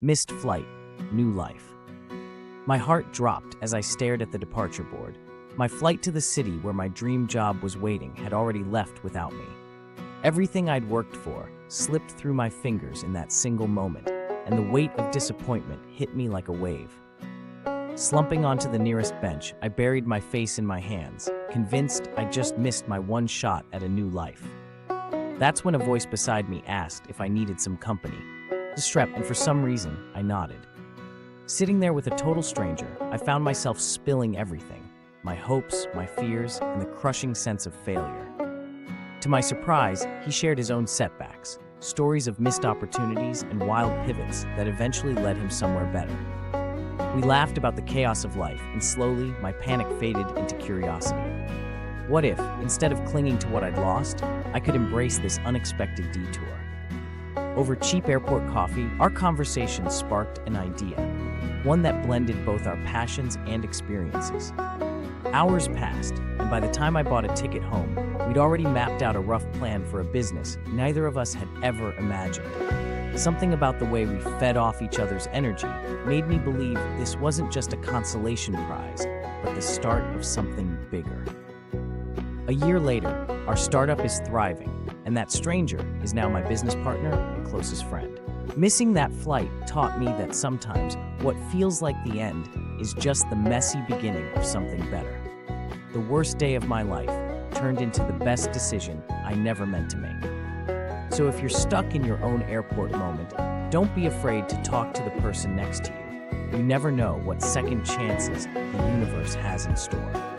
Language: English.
Missed flight, new life. My heart dropped as I stared at the departure board. My flight to the city where my dream job was waiting had already left without me. Everything I'd worked for slipped through my fingers in that single moment, and the weight of disappointment hit me like a wave. Slumping onto the nearest bench, I buried my face in my hands, convinced I just missed my one shot at a new life. That's when a voice beside me asked if I needed some company. And for some reason, I nodded. Sitting there with a total stranger, I found myself spilling everything: my hopes, my fears, and the crushing sense of failure. To my surprise, he shared his own setbacks, stories of missed opportunities and wild pivots that eventually led him somewhere better. We laughed about the chaos of life, and slowly, my panic faded into curiosity. What if, instead of clinging to what I'd lost, I could embrace this unexpected detour? Over cheap airport coffee, our conversation sparked an idea, one that blended both our passions and experiences. Hours passed, and by the time I bought a ticket home, we'd already mapped out a rough plan for a business neither of us had ever imagined. Something about the way we fed off each other's energy made me believe this wasn't just a consolation prize, but the start of something bigger. A year later, our startup is thriving, and that stranger is now my business partner and closest friend. Missing that flight taught me that sometimes what feels like the end is just the messy beginning of something better. The worst day of my life turned into the best decision I never meant to make. So if you're stuck in your own airport moment, don't be afraid to talk to the person next to you. You never know what second chances the universe has in store.